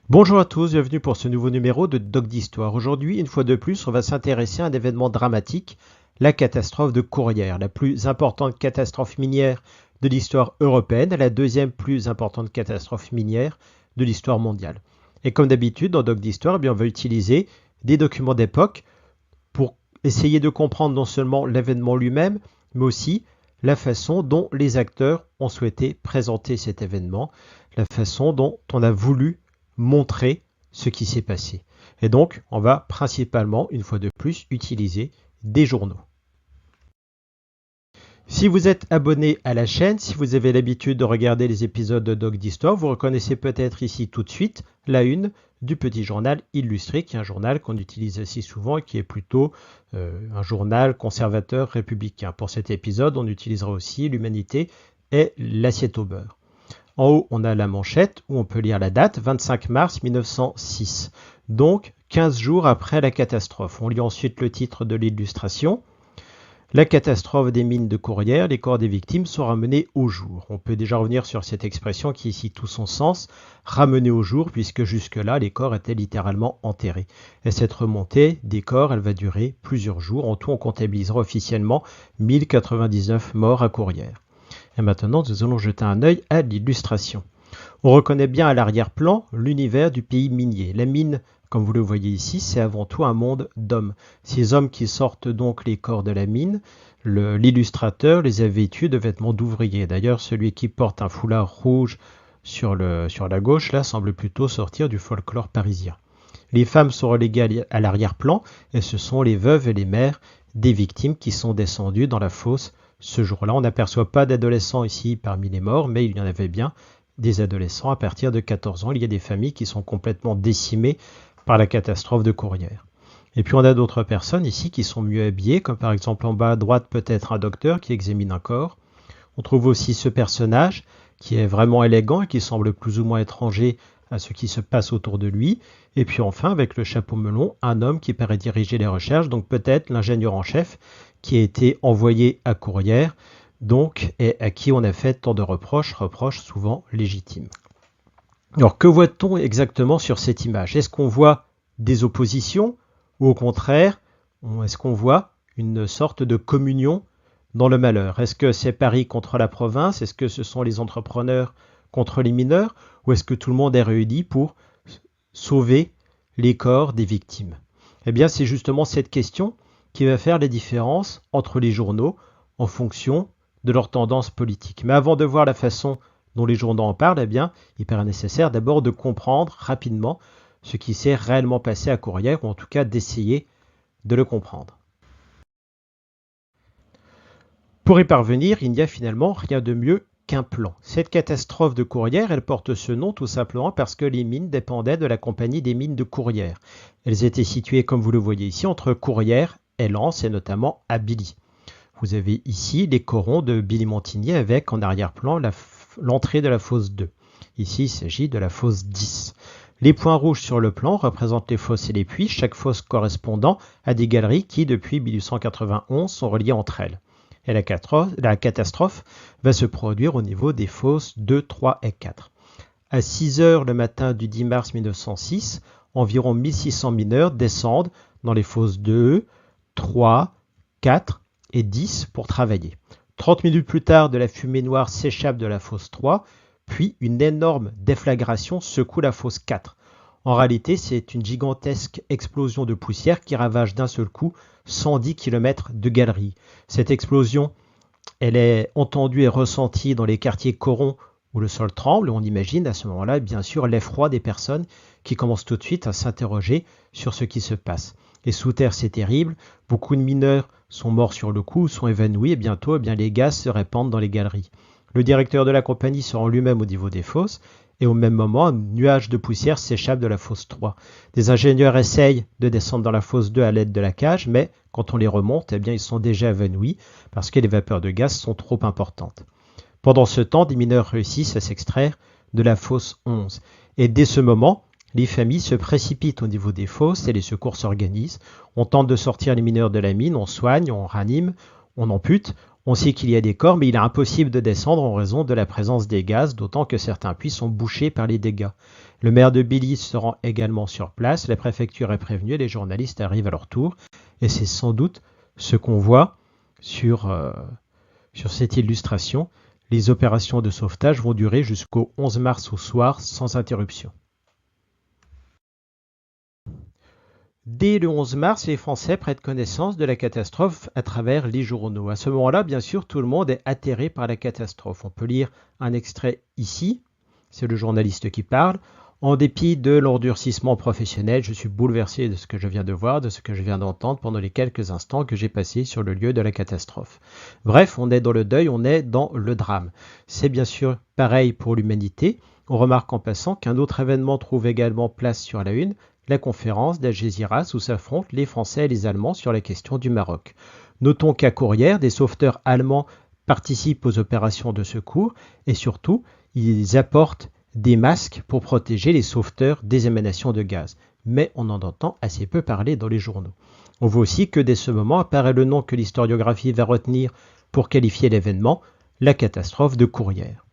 Bonjour à tous, bienvenue pour ce nouveau numéro de Doc d'Histoire. Aujourd'hui, une fois de plus, on va s'intéresser à un événement dramatique, la catastrophe de Courrières, la plus importante catastrophe minière de l'histoire européenne, la deuxième plus importante catastrophe minière de l'histoire mondiale. Et comme d'habitude, dans Doc d'Histoire, on va utiliser des documents d'époque pour essayer de comprendre non seulement l'événement lui-même, mais aussi la façon dont les acteurs ont souhaité présenter cet événement, la façon dont on a voulu montrer ce qui s'est passé. Et donc, on va principalement, une fois de plus, utiliser des journaux. Si vous êtes abonné à la chaîne, si vous avez l'habitude de regarder les épisodes de Doc d'Histoire, vous reconnaissez peut-être ici tout de suite la une du Petit Journal Illustré, qui est un journal qu'on utilise assez souvent et qui est plutôt un journal conservateur républicain. Pour cet épisode, on utilisera aussi L'Humanité et l'assiette au beurre. En haut, on a la manchette où on peut lire la date, 25 mars 1906. Donc, 15 jours après la catastrophe. On lit ensuite le titre de l'illustration. La catastrophe des mines de Courrières, les corps des victimes sont ramenés au jour. On peut déjà revenir sur cette expression qui ici tout son sens, ramenés au jour, puisque jusque-là, les corps étaient littéralement enterrés. Et cette remontée des corps, elle va durer plusieurs jours. En tout, on comptabilisera officiellement 1099 morts à Courrières. Et maintenant, nous allons jeter un œil à l'illustration. On reconnaît bien à l'arrière-plan l'univers du pays minier. La mine, comme vous le voyez ici, c'est avant tout un monde d'hommes. Ces hommes qui sortent donc les corps de la mine, l'illustrateur les a vêtus de vêtements d'ouvriers. D'ailleurs, celui qui porte un foulard rouge sur la gauche, là, semble plutôt sortir du folklore parisien. Les femmes sont reléguées à l'arrière-plan et ce sont les veuves et les mères des victimes qui sont descendues dans la fosse ce jour-là. On n'aperçoit pas d'adolescents ici parmi les morts, mais il y en avait bien des adolescents à partir de 14 ans. Il y a des familles qui sont complètement décimées par la catastrophe de Courrières. Et puis on a d'autres personnes ici qui sont mieux habillées, comme par exemple en bas à droite peut-être un docteur qui examine un corps. On trouve aussi ce personnage qui est vraiment élégant et qui semble plus ou moins étranger à ce qui se passe autour de lui. Et puis enfin, avec le chapeau melon, un homme qui paraît diriger les recherches, donc peut-être l'ingénieur en chef qui a été envoyé à Courrières, donc, et à qui on a fait tant de reproches souvent légitimes. Alors, que voit-on exactement sur cette image? Est-ce qu'on voit des oppositions ou au contraire, est-ce qu'on voit une sorte de communion dans le malheur? Est-ce que c'est Paris contre la province? Est-ce que ce sont les entrepreneurs contre les mineurs? Ou est-ce que tout le monde est réuni pour sauver les corps des victimes? Eh bien, c'est justement cette question qui va faire les différences entre les journaux en fonction de leur tendance politique. Mais avant de voir la façon dont les journaux en parlent, eh bien, il paraît nécessaire d'abord de comprendre rapidement ce qui s'est réellement passé à Courrières, ou en tout cas d'essayer de le comprendre. Pour y parvenir, il n'y a finalement rien de mieux qu'un plan. Cette catastrophe de Courrières, elle porte ce nom tout simplement parce que les mines dépendaient de la compagnie des mines de Courrières. Elles étaient situées, comme vous le voyez ici, entre Courrières et Lens, et notamment à Billy. Vous avez ici les corons de Billy-Montigny avec en arrière-plan l'entrée de la fosse 2. Ici, il s'agit de la fosse 10. Les points rouges sur le plan représentent les fosses et les puits, chaque fosse correspondant à des galeries qui, depuis 1891, sont reliées entre elles. Et la catastrophe va se produire au niveau des fosses 2, 3 et 4. À 6 heures le matin du 10 mars 1906, environ 1600 mineurs descendent dans les fosses 2, 3, 4 et 10 pour travailler. 30 minutes plus tard, de la fumée noire s'échappe de la fosse 3, puis une énorme déflagration secoue la fosse 4. En réalité, c'est une gigantesque explosion de poussière qui ravage d'un seul coup 110 km de galeries. Cette explosion, elle est entendue et ressentie dans les quartiers corons où le sol tremble. On imagine à ce moment-là, bien sûr, l'effroi des personnes qui commencent tout de suite à s'interroger sur ce qui se passe. Et sous terre, c'est terrible. Beaucoup de mineurs sont morts sur le coup, sont évanouis et bientôt, les gaz se répandent dans les galeries. Le directeur de la compagnie se rend lui-même au niveau des fosses et au même moment, un nuage de poussière s'échappe de la fosse 3. Des ingénieurs essayent de descendre dans la fosse 2 à l'aide de la cage, mais quand on les remonte, ils sont déjà évanouis parce que les vapeurs de gaz sont trop importantes. Pendant ce temps, des mineurs réussissent à s'extraire de la fosse 11. Et dès ce moment, les familles se précipitent au niveau des fosses et les secours s'organisent. On tente de sortir les mineurs de la mine, on soigne, on ranime, on ampute, On sait qu'il y a des corps, mais il est impossible de descendre en raison de la présence des gaz, d'autant que certains puits sont bouchés par les dégâts. Le maire de Belize se rend également sur place, la préfecture est prévenue, les journalistes arrivent à leur tour, et c'est sans doute ce qu'on voit sur cette illustration. Les opérations de sauvetage vont durer jusqu'au 11 mars au soir sans interruption. Dès le 11 mars, les Français prennent connaissance de la catastrophe à travers les journaux. À ce moment-là, bien sûr, tout le monde est atterré par la catastrophe. On peut lire un extrait ici, c'est le journaliste qui parle. En dépit de l'endurcissement professionnel, je suis bouleversé de ce que je viens de voir, de ce que je viens d'entendre pendant les quelques instants que j'ai passés sur le lieu de la catastrophe. Bref, on est dans le deuil, on est dans le drame. C'est bien sûr pareil pour l'humanité. On remarque en passant qu'un autre événement trouve également place sur la une, la conférence d'Al Jazeera où s'affrontent les Français et les Allemands sur la question du Maroc. Notons qu'à Courrières, des sauveteurs allemands participent aux opérations de secours et surtout, ils apportent des masques pour protéger les sauveteurs des émanations de gaz. Mais on en entend assez peu parler dans les journaux. On voit aussi que dès ce moment apparaît le nom que l'historiographie va retenir pour qualifier l'événement, la catastrophe de Courrières.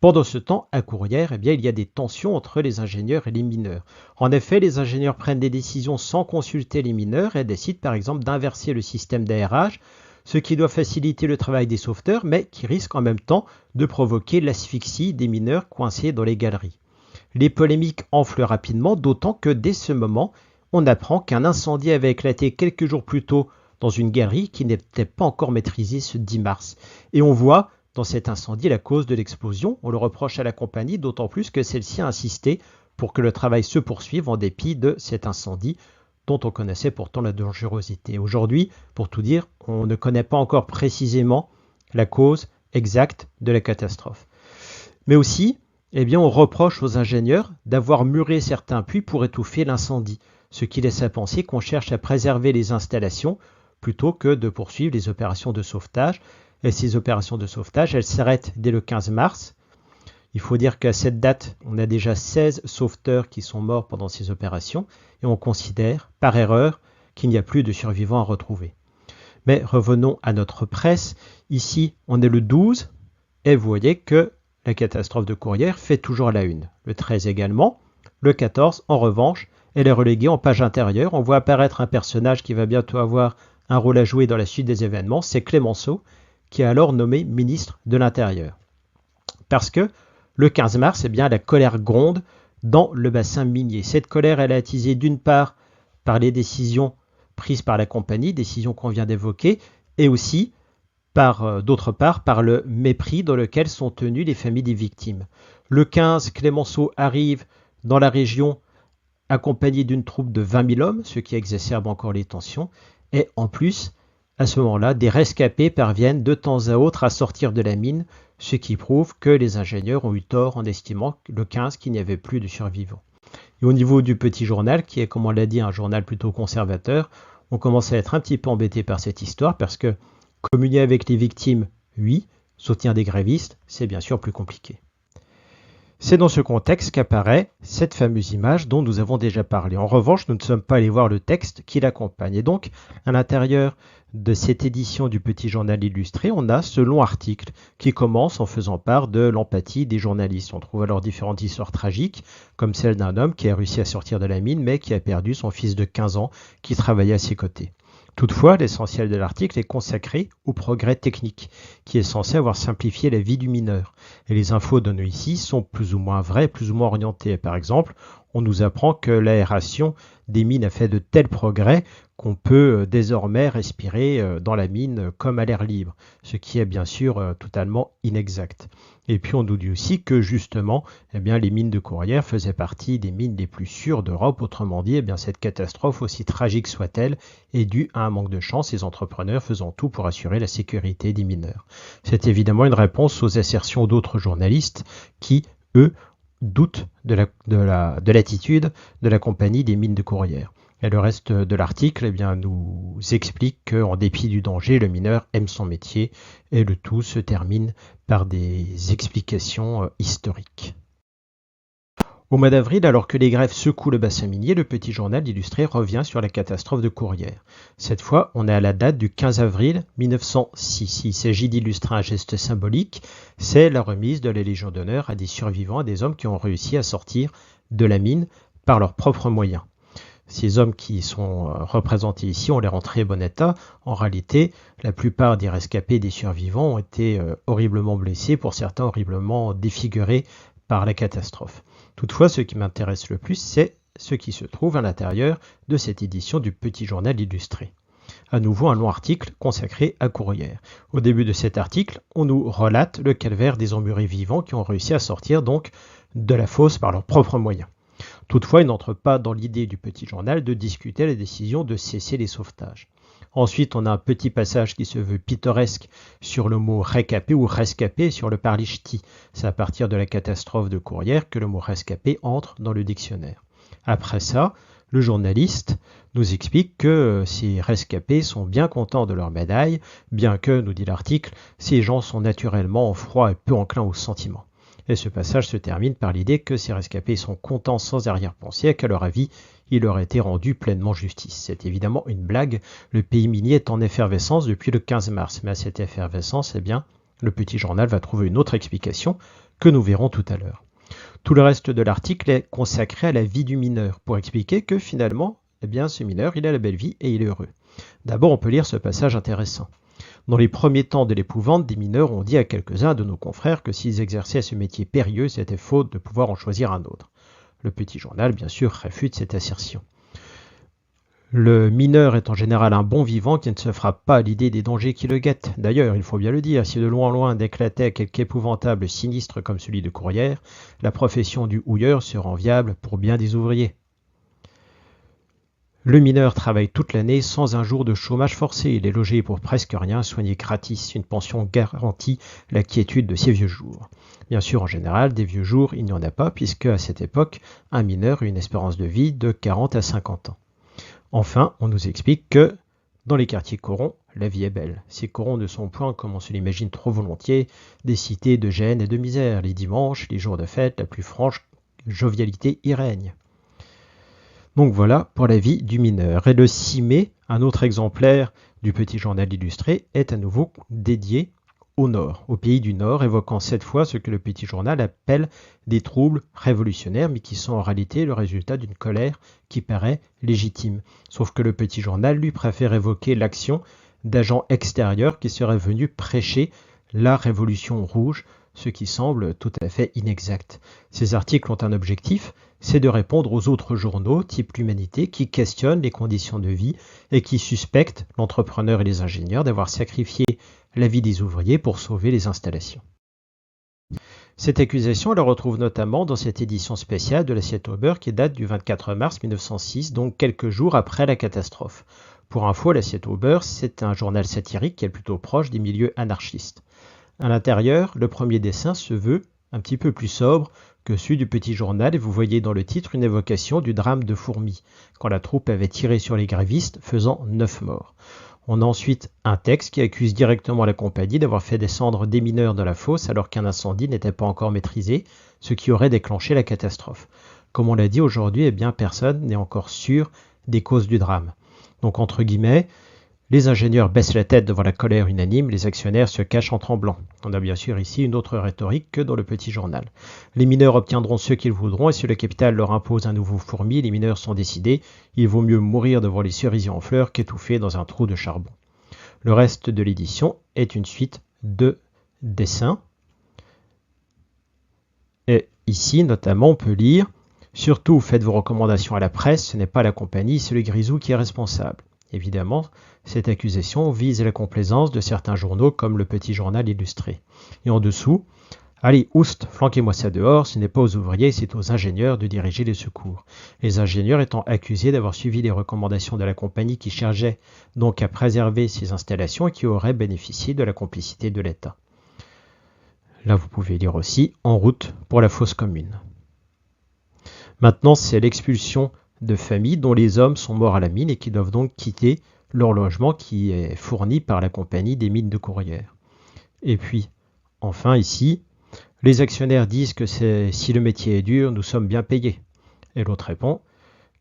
Pendant ce temps, à Courrières, il y a des tensions entre les ingénieurs et les mineurs. En effet, les ingénieurs prennent des décisions sans consulter les mineurs et décident par exemple d'inverser le système d'aérage, ce qui doit faciliter le travail des sauveteurs, mais qui risque en même temps de provoquer l'asphyxie des mineurs coincés dans les galeries. Les polémiques enflent rapidement, d'autant que dès ce moment, on apprend qu'un incendie avait éclaté quelques jours plus tôt dans une galerie qui n'était pas encore maîtrisée ce 10 mars. Et on voit dans cet incendie la cause de l'explosion. On le reproche à la compagnie, d'autant plus que celle-ci a insisté pour que le travail se poursuive en dépit de cet incendie dont on connaissait pourtant la dangerosité. Aujourd'hui, pour tout dire, on ne connaît pas encore précisément la cause exacte de la catastrophe. Mais aussi, on reproche aux ingénieurs d'avoir muré certains puits pour étouffer l'incendie, ce qui laisse à penser qu'on cherche à préserver les installations plutôt que de poursuivre les opérations de sauvetage. Et ces opérations de sauvetage, elles s'arrêtent dès le 15 mars. Il faut dire qu'à cette date, on a déjà 16 sauveteurs qui sont morts pendant ces opérations et on considère, par erreur, qu'il n'y a plus de survivants à retrouver. Mais revenons à notre presse. Ici, on est le 12 et vous voyez que la catastrophe de Courrières fait toujours la une. Le 13 également. Le 14, en revanche, elle est reléguée en page intérieure. On voit apparaître un personnage qui va bientôt avoir un rôle à jouer dans la suite des événements. C'est Clémenceau, qui est alors nommé ministre de l'Intérieur. Parce que le 15 mars, la colère gronde dans le bassin minier. Cette colère, elle est attisée d'une part par les décisions prises par la compagnie, décisions qu'on vient d'évoquer, et aussi d'autre part par le mépris dans lequel sont tenues les familles des victimes. Le 15, Clémenceau arrive dans la région accompagné d'une troupe de 20 000 hommes, ce qui exacerbe encore les tensions, et en plus, à ce moment-là, des rescapés parviennent de temps à autre à sortir de la mine, ce qui prouve que les ingénieurs ont eu tort en estimant le 15 qu'il n'y avait plus de survivants. Et au niveau du petit journal, qui est, comme on l'a dit, un journal plutôt conservateur, on commence à être un petit peu embêté par cette histoire parce que communier avec les victimes, oui, soutenir des grévistes, c'est bien sûr plus compliqué. C'est dans ce contexte qu'apparaît cette fameuse image dont nous avons déjà parlé. En revanche, nous ne sommes pas allés voir le texte qui l'accompagne. Et donc, à l'intérieur de cette édition du Petit Journal illustré, on a ce long article qui commence en faisant part de l'empathie des journalistes. On trouve alors différentes histoires tragiques, comme celle d'un homme qui a réussi à sortir de la mine, mais qui a perdu son fils de 15 ans qui travaillait à ses côtés. Toutefois, l'essentiel de l'article est consacré au progrès technique, qui est censé avoir simplifié la vie du mineur. Et les infos données ici sont plus ou moins vraies, plus ou moins orientées. Par exemple, on nous apprend que l'aération des mines a fait de tels progrès qu'on peut désormais respirer dans la mine comme à l'air libre, ce qui est bien sûr totalement inexact. Et puis on nous dit aussi que justement, les mines de Courrières faisaient partie des mines les plus sûres d'Europe. Autrement dit, cette catastrophe, aussi tragique soit-elle, est due à un manque de chance, ces entrepreneurs faisant tout pour assurer la sécurité des mineurs. C'est évidemment une réponse aux assertions d'autres journalistes qui, eux, doutent de l'attitude de la compagnie des mines de Courrières. Et le reste de l'article nous explique qu'en dépit du danger, le mineur aime son métier et le tout se termine par des explications historiques. Au mois d'avril, alors que les grèves secouent le bassin minier, le petit journal illustré revient sur la catastrophe de Courrières. Cette fois, on est à la date du 15 avril 1906. Il s'agit d'illustrer un geste symbolique, c'est la remise de la Légion d'honneur à des survivants, à des hommes qui ont réussi à sortir de la mine par leurs propres moyens. Ces hommes qui sont représentés ici, on les rend en très bon état. En réalité, la plupart des rescapés et des survivants ont été horriblement blessés, pour certains horriblement défigurés par la catastrophe. Toutefois, ce qui m'intéresse le plus, c'est ce qui se trouve à l'intérieur de cette édition du Petit Journal illustré. À nouveau, un long article consacré à Courrières. Au début de cet article, on nous relate le calvaire des emmurés vivants qui ont réussi à sortir donc de la fosse par leurs propres moyens. Toutefois, il n'entre pas dans l'idée du Petit Journal de discuter la décision de cesser les sauvetages. Ensuite, on a un petit passage qui se veut pittoresque sur le mot récapé ou rescapé sur le parlichti. C'est à partir de la catastrophe de Courrières que le mot rescapé entre dans le dictionnaire. Après ça, le journaliste nous explique que ces rescapés sont bien contents de leur médaille, bien que, nous dit l'article, ces gens sont naturellement froids et peu enclins aux sentiments. Et ce passage se termine par l'idée que ces rescapés sont contents sans arrière-pensée et qu'à leur avis, il leur a été rendu pleinement justice. C'est évidemment une blague, le pays minier est en effervescence depuis le 15 mars, mais à cette effervescence, le Petit Journal va trouver une autre explication que nous verrons tout à l'heure. Tout le reste de l'article est consacré à la vie du mineur, pour expliquer que finalement, ce mineur, il a la belle vie et il est heureux. D'abord, on peut lire ce passage intéressant. Dans les premiers temps de l'épouvante, des mineurs ont dit à quelques-uns de nos confrères que s'ils exerçaient ce métier périlleux, c'était faute de pouvoir en choisir un autre. Le Petit Journal, bien sûr, réfute cette assertion. Le mineur est en général un bon vivant qui ne se frappe pas à l'idée des dangers qui le guettent. D'ailleurs, il faut bien le dire, si de loin en loin d'éclatait quelque épouvantable sinistre comme celui de Courrières, la profession du houilleur serait enviable pour bien des ouvriers. Le mineur travaille toute l'année sans un jour de chômage forcé. Il est logé pour presque rien, soigné gratis. Une pension garantit la quiétude de ses vieux jours. Bien sûr, en général, des vieux jours, il n'y en a pas, puisque à cette époque, un mineur a une espérance de vie de 40 à 50 ans. Enfin, on nous explique que dans les quartiers corons, la vie est belle. Ces corons ne sont point, comme on se l'imagine trop volontiers, des cités de gêne et de misère. Les dimanches, les jours de fête, la plus franche jovialité y règne. Donc voilà pour la vie du mineur. Et le 6 mai, un autre exemplaire du Petit Journal illustré est à nouveau dédié au Nord, au pays du Nord, évoquant cette fois ce que le Petit Journal appelle des troubles révolutionnaires, mais qui sont en réalité le résultat d'une colère qui paraît légitime. Sauf que le Petit Journal, lui, préfère évoquer l'action d'agents extérieurs qui seraient venus prêcher la Révolution rouge, ce qui semble tout à fait inexact. Ces articles ont un objectif, c'est de répondre aux autres journaux, type l'Humanité, qui questionnent les conditions de vie et qui suspectent l'entrepreneur et les ingénieurs d'avoir sacrifié la vie des ouvriers pour sauver les installations. Cette accusation, elle la retrouve notamment dans cette édition spéciale de l'Assiette au beurre qui date du 24 mars 1906, donc quelques jours après la catastrophe. Pour info, l'Assiette au beurre, c'est un journal satirique qui est plutôt proche des milieux anarchistes. À l'intérieur, le premier dessin se veut un petit peu plus sobre que celui du Petit Journal et vous voyez dans le titre une évocation du drame de Fourmies, quand la troupe avait tiré sur les grévistes, faisant 9 morts. On a ensuite un texte qui accuse directement la compagnie d'avoir fait descendre des mineurs de la fosse alors qu'un incendie n'était pas encore maîtrisé, ce qui aurait déclenché la catastrophe. Comme on l'a dit aujourd'hui, personne n'est encore sûr des causes du drame. Donc entre guillemets, les ingénieurs baissent la tête devant la colère unanime, les actionnaires se cachent en tremblant. On a bien sûr ici une autre rhétorique que dans le Petit Journal. Les mineurs obtiendront ce qu'ils voudront et si le capital leur impose un nouveau fourmi, les mineurs sont décidés, il vaut mieux mourir devant les cerisiers en fleurs qu'étouffer dans un trou de charbon. Le reste de l'édition est une suite de dessins. Et ici, notamment, on peut lire « Surtout, faites vos recommandations à la presse, ce n'est pas la compagnie, c'est le grisou qui est responsable. » Évidemment, cette accusation vise la complaisance de certains journaux comme le Petit Journal illustré. Et en dessous, allez, oust, flanquez-moi ça dehors, ce n'est pas aux ouvriers, c'est aux ingénieurs de diriger les secours. Les ingénieurs étant accusés d'avoir suivi les recommandations de la compagnie qui cherchait donc à préserver ces installations et qui auraient bénéficié de la complicité de l'État. Là, vous pouvez lire aussi « En route pour la fosse commune ». Maintenant, c'est l'expulsion de familles dont les hommes sont morts à la mine et qui doivent donc quitter leur logement qui est fourni par la compagnie des mines de Courrières. Et puis, enfin ici, Les actionnaires disent que si le métier est dur, nous sommes bien payés. Et l'autre répond,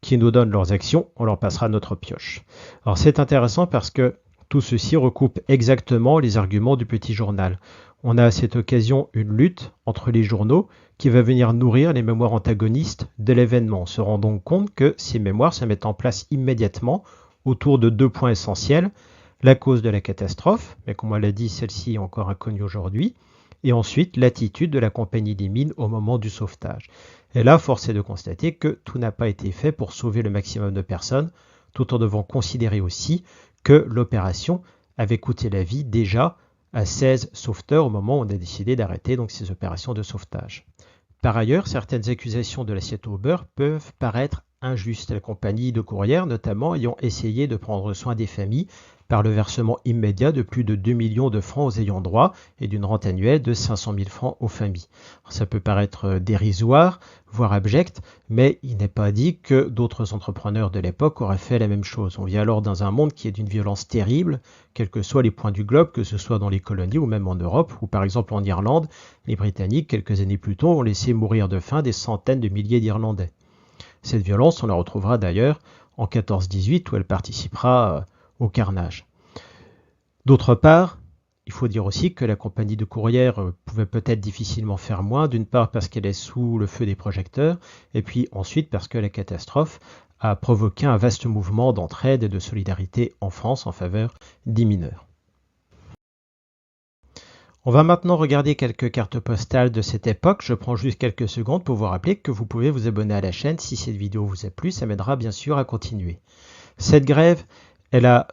qui nous donne leurs actions, on leur passera notre pioche. Alors c'est intéressant parce que tout ceci recoupe exactement les arguments du petit journal. On a à cette occasion une lutte entre les journaux qui va venir nourrir les mémoires antagonistes de l'événement. On se rend donc compte que ces mémoires se mettent en place immédiatement autour de deux points essentiels. La cause de la catastrophe, mais comme on l'a dit, celle-ci est encore inconnue aujourd'hui, et ensuite l'attitude de la compagnie des mines au moment du sauvetage. Et là, force est de constater que tout n'a pas été fait pour sauver le maximum de personnes, tout en devant considérer aussi que l'opération avait coûté la vie déjà à 16 sauveteurs au moment où on a décidé d'arrêter donc ces opérations de sauvetage. Par ailleurs, certaines accusations de l'assiette au beurre peuvent paraître injustes. La compagnie de courrière, notamment, ayant essayé de prendre soin des familles par le versement immédiat de plus de 2 millions de francs aux ayants droit et d'une rente annuelle de 500 000 francs aux familles. Alors, ça peut paraître dérisoire, voire abject, mais il n'est pas dit que d'autres entrepreneurs de l'époque auraient fait la même chose. On vit alors dans un monde qui est d'une violence terrible, quels que soient les points du globe, que ce soit dans les colonies ou même en Europe, ou par exemple en Irlande, les Britanniques, quelques années plus tôt, ont laissé mourir de faim des centaines de milliers d'Irlandais. Cette violence, on la retrouvera d'ailleurs en 14-18 où elle participera au carnage. D'autre part, il faut dire aussi que la compagnie de courrière pouvait peut-être difficilement faire moins, d'une part parce qu'elle est sous le feu des projecteurs, et puis ensuite parce que la catastrophe a provoqué un vaste mouvement d'entraide et de solidarité en France en faveur des mineurs. On va maintenant regarder quelques cartes postales de cette époque. Je prends juste quelques secondes pour vous rappeler que vous pouvez vous abonner à la chaîne si cette vidéo vous a plu, ça m'aidera bien sûr à continuer. Cette grève, elle a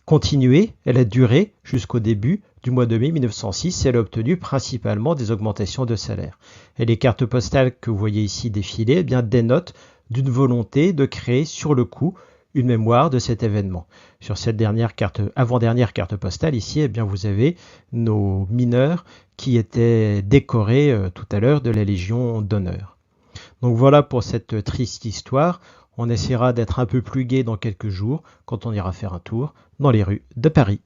continué, elle a duré jusqu'au début du mois de mai 1906 et elle a obtenu principalement des augmentations de salaire. Et les cartes postales que vous voyez ici défiler eh bien, dénotent d'une volonté de créer sur le coup une mémoire de cet événement. Sur cette avant-dernière carte postale ici, eh bien, vous avez nos mineurs qui étaient décorés tout à l'heure de la Légion d'honneur. Donc voilà pour cette triste histoire. On essaiera d'être un peu plus gai dans quelques jours quand on ira faire un tour dans les rues de Paris.